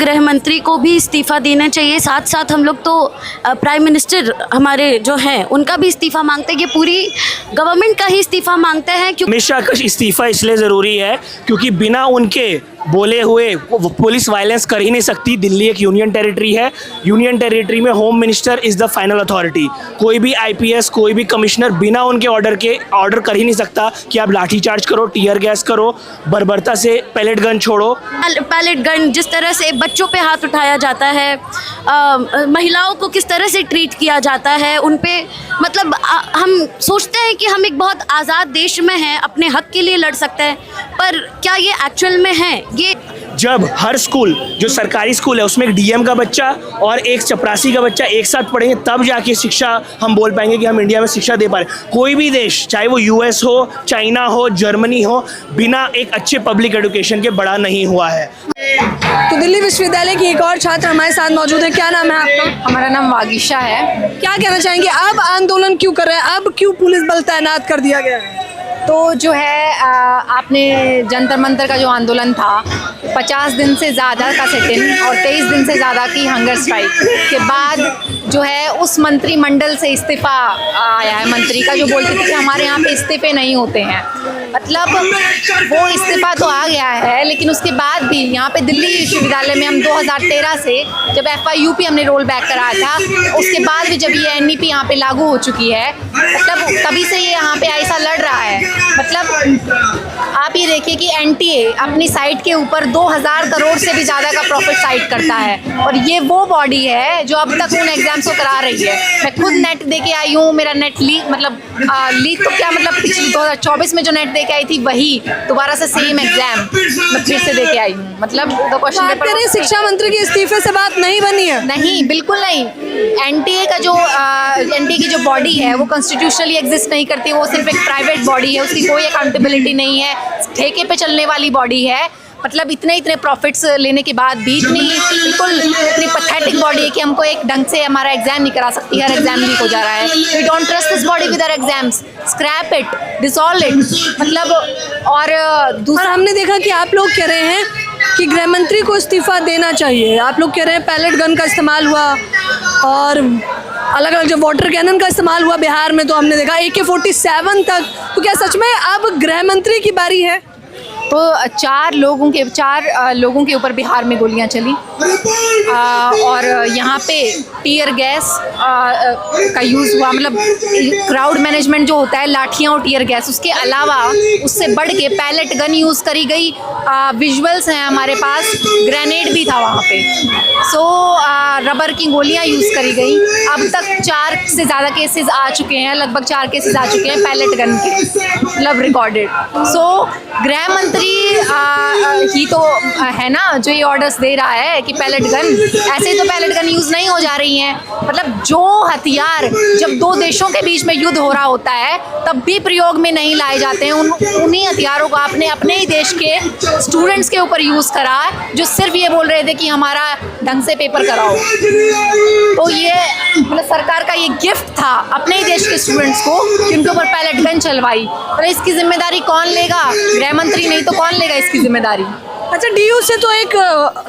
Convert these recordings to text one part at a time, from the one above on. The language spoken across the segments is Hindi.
गृह मंत्री को भी इस्तीफ़ा देना चाहिए। साथ साथ हम लोग तो प्राइम मिनिस्टर हमारे जो हैं उनका भी इस्तीफ़ा मांगते हैं, कि पूरी गवर्नमेंट का ही इस्तीफ़ा मांगते हैं। क्योंकि हमेशा का इस्तीफ़ा इसलिए ज़रूरी है क्योंकि बिना उनके बोले हुए पुलिस वायलेंस कर ही नहीं सकती। दिल्ली एक यूनियन टेरिटरी है, यूनियन टेरिटरी में home minister is the final authority. कोई भी आईपीएस, कोई भी कमिश्नर बिना उनके ऑर्डर कर ही नहीं सकता कि आप लाठी चार्ज करो, टीयर गैस करो, बर्बरता से पैलेट गन छोड़ो। पैलेट गन, जिस तरह से बच्चों पे हाथ उठाया जाता है, महिलाओं को किस तरह से ट्रीट किया जाता है, उन पे मतलब हम सोचते हैं कि हम एक बहुत आज़ाद देश में हैं, अपने हक के लिए लड़ सकते हैं, पर क्या ये एक्चुअल में है? ये जब हर स्कूल जो सरकारी स्कूल है उसमें एक डीएम का बच्चा और एक चपरासी का बच्चा एक साथ पढ़ेंगे, तब जाके शिक्षा हम बोल पाएंगे कि हम इंडिया में शिक्षा दे पा रहे। कोई भी देश, चाहे वो यूएस हो, चाइना हो, जर्मनी हो, बिना एक अच्छे पब्लिक एजुकेशन के बड़ा नहीं हुआ है। तो दिल्ली विश्वविद्यालय की एक और छात्र हमारे साथ मौजूद है। क्या नाम है आपका? हमारा नाम वागीशा है। क्या कहना चाहेंगे, अब आंदोलन क्यों कर रहे हैं, अब क्यों पुलिस बल तैनात कर दिया गया है? तो जो है आपने जंतर मंतर का जो आंदोलन था, 50 दिन से ज़्यादा का सिट-इन और 23 दिन से ज़्यादा की हंगर स्ट्राइक के बाद जो है उस मंत्रिमंडल से इस्तीफ़ा आया है मंत्री का, जो बोलते थे कि हमारे यहाँ पे इस्तीफ़े नहीं होते हैं। मतलब वो इस्तीफ़ा तो आ गया है, लेकिन उसके बाद भी यहाँ पे दिल्ली विश्वविद्यालय में हम 2013 से जब FYUP हमने रोल बैक कराया था, उसके बाद भी जब ये NEP यहाँ पे लागू हो चुकी है, मतलब तभी से ये यहाँ पे ऐसा लड़ रहा है। मतलब आप ये देखिए कि NTA अपनी साइट के ऊपर 2000 करोड़ से भी ज़्यादा का प्रॉफिट साइट करता है, और ये वो बॉडी है जो अब तक उन एग्जाम्स को करा रही है। मैं खुद नेट दे के आई हूँ, मेरा नेट लीक मतलब लीक तो क्या, मतलब पिछले 2024 में जो नेट दे के आई थी वही दोबारा से सेम एग्जाम मैं फिर से दे के आई हूँ। मतलब तो क्वेश्चन पेपर शिक्षा मंत्री के इस्तीफे से बात नहीं बनी है? नहीं, बिल्कुल नहीं। NTA का जो NTA की जो बॉडी है वो कॉन्स्टिट्यूशनली एग्जिस्ट नहीं करती, वो सिर्फ एक प्राइवेट बॉडी है, उसकी कोई अकाउंटेबिलिटी नहीं है, ठेके पे चलने वाली बॉडी है। मतलब इतने प्रॉफिट्स लेने के बाद भी इतनी पैथेटिक बॉडी है कि हमको एक ढंग से हमारा एग्जाम नहीं करा सकती, हर एग्जाम लीक हो जा रहा है। We don't trust this body with our exams, scrap it, dissolve it. मतलब और दूसरा हमने देखा कि आप लोग कह रहे हैं कि गृह मंत्री को इस्तीफा देना चाहिए, आप लोग कह रहे हैं पैलेट गन का इस्तेमाल हुआ और अलग अलग जो वाटर कैनन का इस्तेमाल हुआ बिहार में, तो हमने देखा AK-47 तक। तो क्या सच में अब गृह मंत्री की बारी है? तो 4 लोगों के ऊपर बिहार में गोलियां चली, और यहाँ पे टीयर गैस का यूज़ हुआ। मतलब क्राउड मैनेजमेंट जो होता है, लाठियाँ और टीयर गैस, उसके अलावा उससे बढ़ के पैलेट गन यूज़ करी गई। विजुअल्स हैं हमारे पास, ग्रेनेड भी था वहाँ पे। सो रबर की गोलियाँ यूज़ करी गई। अब तक 4 से ज़्यादा केसेस आ चुके हैं, लगभग 4 केसेस आ चुके हैं पैलेट गन के, मतलब रिकॉर्डेड। सो गृह मंत्री ही तो है ना जो ये ऑर्डर्स दे रहा है कि पैलेट गन, ऐसे तो पैलेट गन यूज़ नहीं हो जा रही हैं। मतलब जो हथियार जब 2 देशों के बीच में युद्ध हो रहा होता है तब भी प्रयोग में नहीं लाए जाते हैं, उन्हीं हथियारों को आपने अपने ही देश के स्टूडेंट्स के ऊपर यूज़ करा, जो सिर्फ ये बोल रहे थे कि हमारा ढंग से पेपर कराओ। तो ये मतलब सरकार का ये गिफ्ट था अपने ही देश के स्टूडेंट्स को कि उनके ऊपर पैलेट गन चलवाई। तो इसकी जिम्मेदारी कौन लेगा? गृह मंत्री नहीं तो कौन लेगा इसकी जिम्मेदारी? अच्छा, DU से तो एक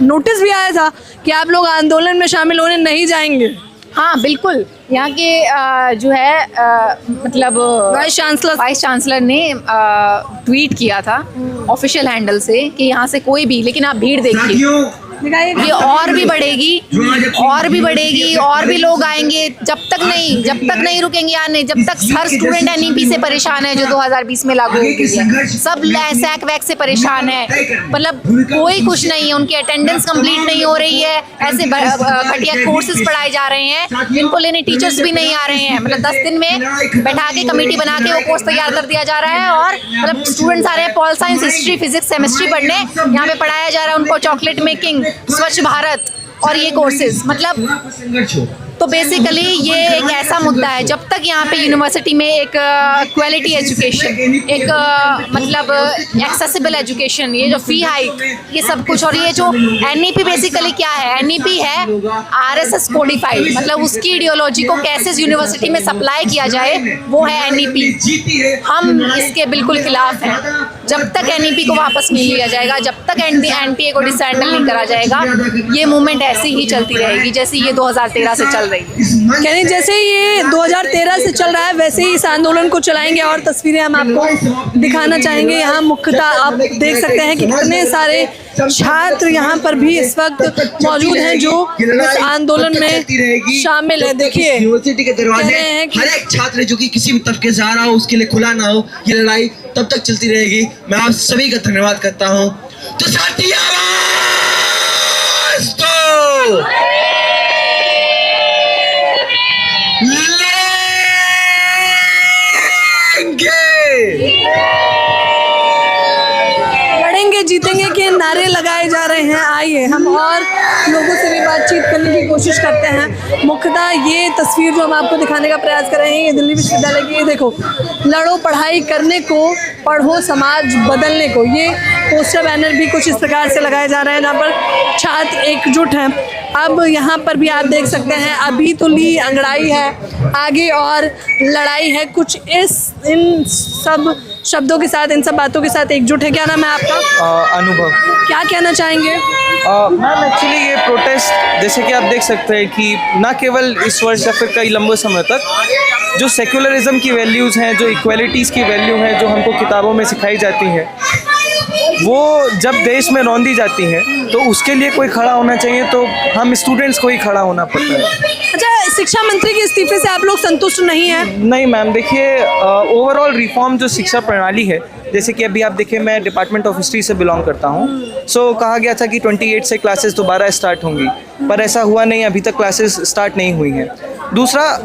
नोटिस भी आया था कि आप लोग आंदोलन में शामिल होने नहीं जाएंगे। हाँ बिल्कुल, यहाँ के जो है मतलब वाइस चांसलर ने ट्वीट किया था ऑफिशियल हैंडल से कि यहाँ से कोई भी, लेकिन आप भीड़ देखिए, ये और भी बढ़ेगी और भी लोग आएंगे, जब तक नहीं रुकेंगे आने, जब तक हर स्टूडेंट NEP से परेशान है जो 2020 में लागू हुई है, सब सैक वैक से परेशान है। मतलब कोई कुछ नहीं है, उनकी अटेंडेंस कंप्लीट नहीं हो रही है, ऐसे घटिया कोर्सेज पढ़ाए जा रहे हैं जिनको लेने टीचर्स भी नहीं आ रहे हैं। मतलब 10 दिन में बैठा के कमेटी बना के वो कोर्स तैयार कर दिया जा रहा है, और मतलब स्टूडेंट्स आ रहे हैं pol science, history, physics, chemistry पढ़ने, यहाँ पे पढ़ाया जा रहा है उनको चॉकलेट मेकिंग, स्वच्छ भारत और ये कोर्सेज। मतलब तो बेसिकली ये एक ऐसा मुद्दा है, जब तक यहाँ पे यूनिवर्सिटी में एक क्वालिटी एजुकेशन, एक मतलब एक्सेसिबल एजुकेशन, ये जो फ़ी हाइक, ये सब कुछ, और ये जो NEP बेसिकली क्या है? NEP है RSS कोडिफाइड, मतलब उसकी आइडियोलॉजी को कैसे यूनिवर्सिटी में सप्लाई किया जाए, वो है NEP। हम इसके बिल्कुल खिलाफ हैं। जब तक एनईपी को वापस नहीं लिया जाएगा, जब तक एनटीए को डिसैंडल नहीं करा जाएगा, ये मूवमेंट ऐसे ही चलती रहेगी जैसे ये 2013 से चल रही है। यानी जैसे ये 2013 से चल रहा है वैसे ही इस आंदोलन को चलाएंगे। और तस्वीरें हम आपको दिखाना चाहेंगे। यहाँ मुख्यतः आप देख सकते हैं कि कितने सारे छात्र यहाँ पर भी इस वक्त मौजूद हैं जो इस आंदोलन में शामिल है। देखिए यूनिवर्सिटी के दरवाजे हर एक छात्र जो कि किसी भी तबके से आ रहा हो उसके लिए खुला ना हो, ये लड़ाई तब तक चलती रहेगी। मैं आप सभी का धन्यवाद करता हूँ। तो साथी आवाज दो, लड़ेंगे जीतेंगे के नारे लगाए जा रहे हैं। आइए हम और लोगों से भी बातचीत करने की कोशिश करते हैं। मुख्यतः ये तस्वीर जो हम आपको दिखाने का प्रयास कर रहे हैं ये दिल्ली विश्वविद्यालय की। ये देखो, लड़ो पढ़ाई करने को, पढ़ो समाज बदलने को। ये पोस्टर बैनर भी कुछ इस प्रकार से लगाए जा रहे हैं जहाँ पर छात्र एकजुट हैं। अब यहाँ पर भी आप देख सकते हैं अभी तो ली अंगड़ाई है, आगे और लड़ाई है। कुछ इन सब शब्दों के साथ, इन सब बातों के साथ एकजुट है। क्या नाम है आपका? अनुभव। क्या कहना चाहेंगे? मैम एक्चुअली ये प्रोटेस्ट जैसे कि आप देख सकते हैं कि ना केवल इस वर्ष या फिर कई लंबे समय तक जो सेक्युलरिज्म की वैल्यूज़ हैं, जो इक्वलिटीज़ की वैल्यू हैं, जो हमको किताबों में सिखाई जाती हैं, वो जब देश में रौंदी जाती हैं तो उसके लिए कोई खड़ा होना चाहिए। तो हम स्टूडेंट्स को ही खड़ा होना पड़ता है। अच्छा, शिक्षा मंत्री के इस्तीफे से आप लोग संतुष्ट नहीं हैं? नहीं मैम, देखिए ओवरऑल रिफॉर्म जो शिक्षा प्रणाली है, जैसे कि अभी आप देखिए मैं डिपार्टमेंट ऑफ हिस्ट्री से बिलोंग करता हूँ। सो कहा गया था कि 28 से क्लासेस दोबारा स्टार्ट होंगी, पर ऐसा हुआ नहीं, अभी तक क्लासेस स्टार्ट नहीं हुई हैं। दूसरा,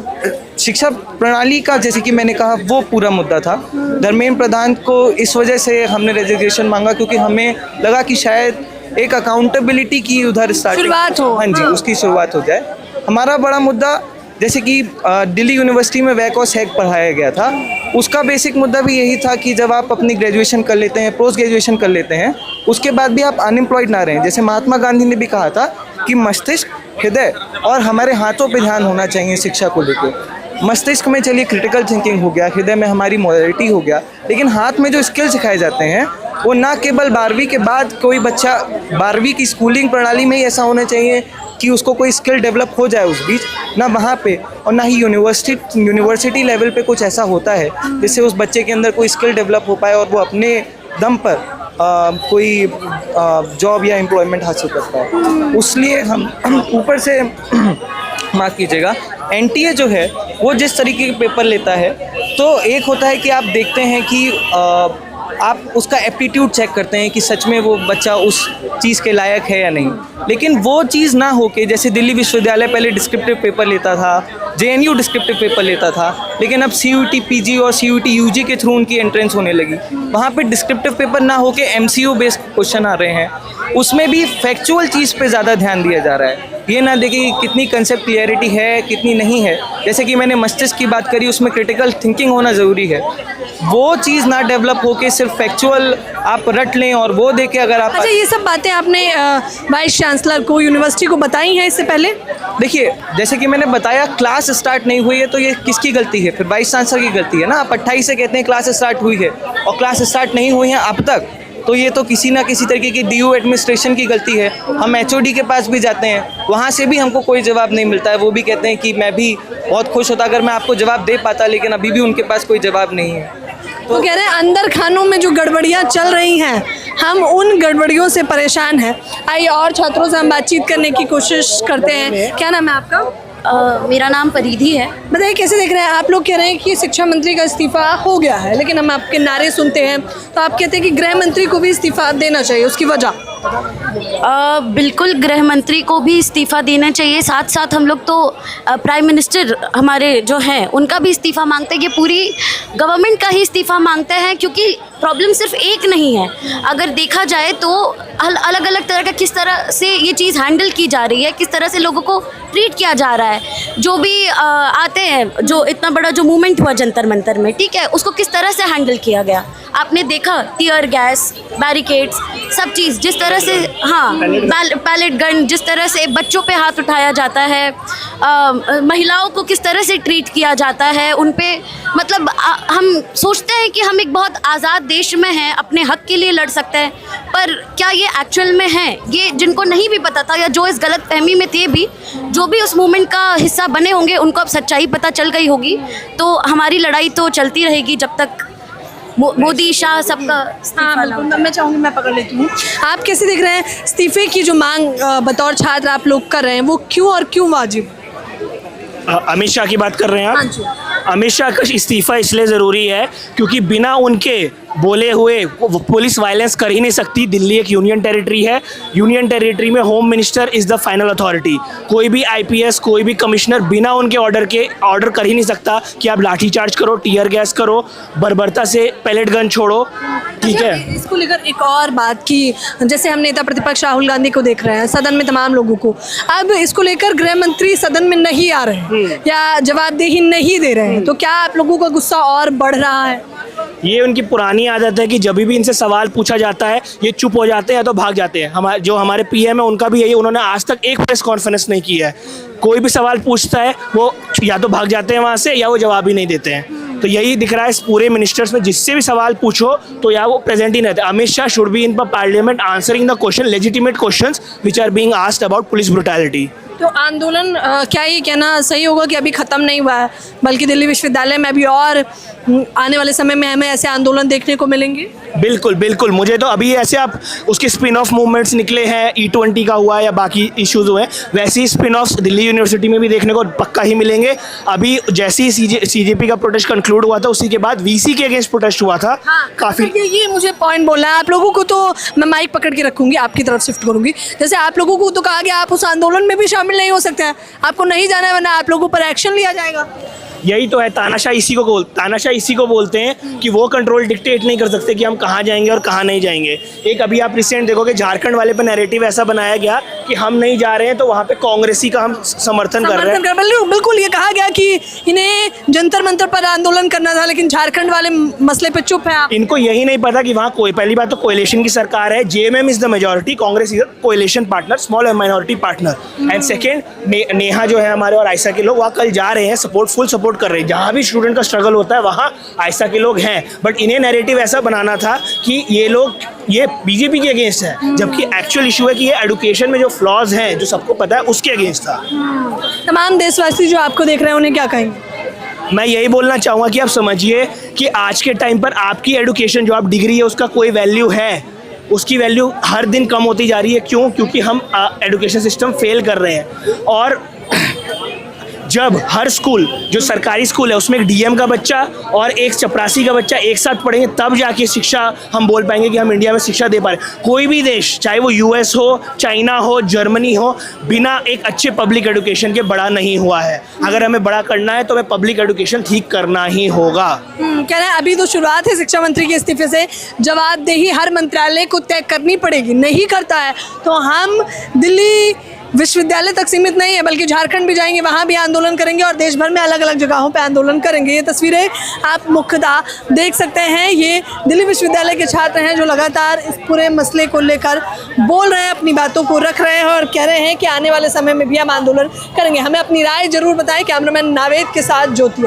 शिक्षा प्रणाली का जैसे कि मैंने कहा वो पूरा मुद्दा था। धर्मेंद्र प्रधान को इस वजह से हमने रेजिग्नेशन मांगा क्योंकि हमें लगा कि शायद एक अकाउंटेबिलिटी की उधर शुरुआत हो। हाँ जी, उसकी शुरुआत हो जाए। हमारा बड़ा मुद्दा जैसे कि दिल्ली यूनिवर्सिटी में वैक और सैक पढ़ाया गया था, उसका बेसिक मुद्दा भी यही था कि जब आप अपनी ग्रेजुएशन कर लेते हैं, पोस्ट ग्रेजुएशन कर लेते हैं, उसके बाद भी आप अनएम्प्लॉयड ना रहें। जैसे महात्मा गांधी ने भी कहा था कि मस्तिष्क, हृदय और हमारे हाथों पे ध्यान होना चाहिए शिक्षा को लेकर। मस्तिष्क में चलिए क्रिटिकल थिंकिंग हो गया, हृदय में हमारी मोरालिटी हो गया, लेकिन हाथ में जो स्किल सिखाए जाते हैं वो ना केवल 12वीं के बाद कोई बच्चा 12वीं की स्कूलिंग प्रणाली में ही ऐसा होना चाहिए कि उसको कोई स्किल डेवलप हो जाए उस बीच, ना वहाँ पे और ना ही यूनिवर्सिटी लेवल पे कुछ ऐसा होता है जिससे उस बच्चे के अंदर कोई स्किल डेवलप हो पाए और वो अपने दम पर कोई जॉब या एम्प्लॉयमेंट हासिल कर पाए। उसलिए हम ऊपर से माफ़ कीजिएगा, एनटीए जो है वो जिस तरीके के पेपर लेता है, तो एक होता है कि आप देखते हैं कि आप उसका एप्टीट्यूड चेक करते हैं कि सच में वो बच्चा उस चीज़ के लायक है या नहीं। लेकिन वो चीज़ ना हो के जैसे दिल्ली विश्वविद्यालय पहले डिस्क्रिप्टिव पेपर लेता था, जेएनयू डिस्क्रिप्टिव पेपर लेता था, लेकिन अब सीयूईटी पीजी और सीयूईटी यूजी के थ्रू उनकी एंट्रेंस होने लगी। वहाँ पे डिस्क्रिप्टिव पेपर ना हो के एमसीयू बेस्ड क्वेश्चन आ रहे हैं, उसमें भी फैक्चुअल चीज़ पे ज़्यादा ध्यान दिया जा रहा है। ये ना देखिए कितनी कंसेप्ट क्लियरिटी है, कितनी नहीं है। जैसे कि मैंने मस्तिष्क की बात करी, उसमें क्रिटिकल थिंकिंग होना ज़रूरी है। वो चीज़ ना डेवलप होके सिर्फ फैक्चुअल आप रट लें और वो देके अगर आप। अच्छा, ये सब बातें आपने वाइस चांसलर को, यूनिवर्सिटी को बताई हैं इससे पहले? देखिए जैसे कि मैंने बताया, क्लास स्टार्ट नहीं हुई है तो ये किसकी गलती है? फिर वाइस चांसलर की गलती है ना। आप 28 से कहते हैं क्लास स्टार्ट हुई है और क्लास स्टार्ट नहीं हुई है अब तक, तो ये तो किसी ना किसी तरीके की डीयू एडमिनिस्ट्रेशन की गलती है। हम एचओडी के पास भी जाते हैं, वहाँ से भी हमको कोई जवाब नहीं मिलता है। वो भी कहते हैं कि मैं भी बहुत खुश होता अगर मैं आपको जवाब दे पाता, लेकिन अभी भी उनके पास कोई जवाब नहीं है। तो कह रहे हैं अंदर खानों में जो गड़बड़ियाँ चल रही हैं, हम उन गड़बड़ियों से परेशान हैं। आइए और छात्रों से हम बातचीत करने की कोशिश करते हैं। क्या नाम है आपका? मेरा नाम परिधि है। बताइए कैसे देख रहे हैं आप? लोग कह रहे हैं कि शिक्षा मंत्री का इस्तीफा हो गया है, लेकिन हम आपके नारे सुनते हैं तो आप कहते हैं कि गृह मंत्री को भी इस्तीफा देना चाहिए, उसकी वजह? बिल्कुल, गृह मंत्री को भी इस्तीफ़ा देना चाहिए। साथ साथ हम लोग तो प्राइम मिनिस्टर हमारे जो हैं उनका भी इस्तीफ़ा मांगते हैं। ये पूरी गवर्नमेंट का ही इस्तीफ़ा मांगते हैं, क्योंकि प्रॉब्लम सिर्फ एक नहीं है। अगर देखा जाए तो अलग अलग तरह का किस तरह से ये चीज़ हैंडल की जा रही है, किस तरह से लोगों को ट्रीट किया जा रहा है। जो भी आते हैं, जो इतना बड़ा जो मूवमेंट हुआ जंतर मंतर में, ठीक है, उसको किस तरह से हैंडल किया गया आपने देखा। टीयर गैस, बैरिकेड्स, सब चीज़ जिस तरह से, हाँ, पैलेट गन, जिस तरह से बच्चों पे हाथ उठाया जाता है, महिलाओं को किस तरह से ट्रीट किया जाता है उन पे मतलब हम सोचते हैं कि हम एक बहुत आज़ाद देश में हैं, अपने हक के लिए लड़ सकते हैं, पर क्या ये एक्चुअल में है? ये जिनको नहीं भी पता था या जो इस गलत फहमी में थे भी, जो भी उस मूवमेंट का हिस्सा बने होंगे, उनको अब सच्चाई पता चल गई होगी। तो हमारी लड़ाई तो चलती रहेगी जब तक मोदी शाह सबका हाँ बिल्कुल, मैं चाहूँगी, मैं पकड़ लेती हूँ। आप कैसे देख रहे हैं इस्तीफे की जो मांग बतौर छात्र आप लोग कर रहे हैं, वो क्यों और क्यों वाजिब? अमित शाह की बात कर रहे हैं आप? अमित शाह का इस्तीफा इसलिए ज़रूरी है क्योंकि बिना उनके बोले हुए पुलिस वायलेंस कर ही नहीं सकती। दिल्ली एक यूनियन टेरिटरी है, यूनियन टेरिटरी में home minister is the final authority. कोई भी आईपीएस, कोई भी कमिश्नर बिना उनके ऑर्डर कर ही नहीं सकता कि आप लाठीचार्ज करो, टीयर गैस करो, बर्बरता से पैलेट गन छोड़ो, ठीक है। इसको लेकर एक और बात की, जैसे हम नेता प्रतिपक्ष राहुल गांधी को देख रहे हैं सदन में, तमाम लोगों को, अब इसको लेकर गृह मंत्री सदन में नहीं आ रहे हैं या जवाबदेही नहीं दे रहे हैं, तो क्या आप लोगों का गुस्सा और बढ़ रहा है? ये उनकी पुरानी आदत है कि जब भी इनसे सवाल पूछा जाता है ये चुप हो जाते हैं या तो भाग जाते हैं। जो हमारे पीएम है उनका भी यही, उन्होंने आज तक एक प्रेस कॉन्फ्रेंस नहीं किया है। कोई भी सवाल पूछता है वो या तो भाग जाते हैं वहाँ से या वो जवाब ही नहीं देते हैं। तो यही दिख रहा है इस पूरे मिनिस्टर्स में, जिससे भी सवाल पूछो तो या वो प्रेजेंट ही नहीं रहते। Amit Shah should be in parliament answering the question, legitimate questions which are being asked about police brutality. तो आंदोलन क्या ये कहना सही होगा कि अभी ख़त्म नहीं हुआ है, बल्कि दिल्ली विश्वविद्यालय में अभी और आने वाले समय में हमें ऐसे आंदोलन देखने को मिलेंगे? बिल्कुल बिल्कुल, मुझे तो अभी ऐसे आप उसके स्पिन ऑफ मूवमेंट्स निकले हैं, E20 का हुआ या बाकी इश्यूज हुए हैं, वैसे ही स्पिन ऑफ दिल्ली यूनिवर्सिटी में भी देखने को पक्का ही मिलेंगे। अभी जैसे ही CJP का प्रोटेस्ट कंक्लूड हुआ था उसी के बाद VC के अगेंस्ट प्रोटेस्ट हुआ था। काफ़ी ये मुझे पॉइंट बोलना है आप लोगों को, तो मैं माइक पकड़ के रखूंगी, आपकी तरफ शिफ्ट करूंगी। जैसे आप लोगों को तो कहा गया आप उस आंदोलन में भी शामिल नहीं हो सकते हैं, आपको नहीं जाना है वरना आप लोगों पर एक्शन लिया जाएगा। यही तो है, तानाशाह इसी को बोलते हैं कि वो कंट्रोल डिक्टेट नहीं कर सकते कि हम कहाँ जाएंगे और कहाँ नहीं जाएंगे। एक अभी आप रिसेंट देखोगे झारखंड वाले पे नैरेटिव ऐसा बनाया गया कि हम नहीं जा रहे हैं तो वहाँ पे कांग्रेसी का हम समर्थन कर रहे हैं। बिल्कुल, ये कहा गया कि इन्हें जंतर मंतर पर आंदोलन करना था, लेकिन झारखंड वाले मसले पे चुप है आप। इनको यही नहीं पता कि वहाँ कोई, पहली बात तो कोएलिशन की सरकार है, JMM is the majority, Congress is coalition partner, small minority partner. And second, Neha जो है हमारे और आयशा के लोग वहाँ कल जा रहे हैं, फुल सपोर्ट कर रहे हैं। जहाँ भी स्टूडेंट का स्ट्रगल होता है वहाँ आयशा के लोग हैं, बट इन्हें नैरेटिव ऐसा बनाना था कि ये लोग ये बीजेपी के अगेंस्ट है, जबकि एक्चुअल इशू है कि ये एजुकेशन में जो फ्लॉज हैं जो सबको पता है उसके अगेंस्ट था। तमाम देशवासी जो आपको देख रहे हैं उन्हें क्या कहेंगे? मैं यही बोलना चाहूँगा कि आप समझिए कि आज के टाइम पर आपकी एजुकेशन जो आप डिग्री है उसका कोई वैल्यू है, उसकी वैल्यू हर दिन कम होती जा रही है। क्यों? क्योंकि हम एजुकेशन सिस्टम फेल कर रहे हैं। और जब हर स्कूल जो सरकारी स्कूल है उसमें एक DM का बच्चा और एक चपरासी का बच्चा एक साथ पढ़ेंगे तब जाके शिक्षा हम बोल पाएंगे कि हम इंडिया में शिक्षा दे पा रहे हैं। कोई भी देश, चाहे वो US हो, चाइना हो, जर्मनी हो, बिना एक अच्छे पब्लिक एजुकेशन के बड़ा नहीं हुआ है। अगर हमें बड़ा करना है तो हमें पब्लिक एजुकेशन ठीक करना ही होगा। कह रहे हैं अभी तो शुरुआत है शिक्षा मंत्री के इस्तीफे से, जवाबदेही हर मंत्रालय को तय करनी पड़ेगी, नहीं करता है तो हम दिल्ली विश्वविद्यालय तक सीमित नहीं है बल्कि झारखंड भी जाएंगे, वहाँ भी आंदोलन करेंगे और देश भर में अलग अलग जगहों पे आंदोलन करेंगे। ये तस्वीरें आप मुख्यतः देख सकते हैं, ये दिल्ली विश्वविद्यालय के छात्र हैं जो लगातार इस पूरे मसले को लेकर बोल रहे हैं, अपनी बातों को रख रहे हैं और कह रहे हैं कि आने वाले समय में भी हम आंदोलन करेंगे। हमें अपनी राय जरूर बताएं। कैमरामैन नावेद के साथ ज्योति।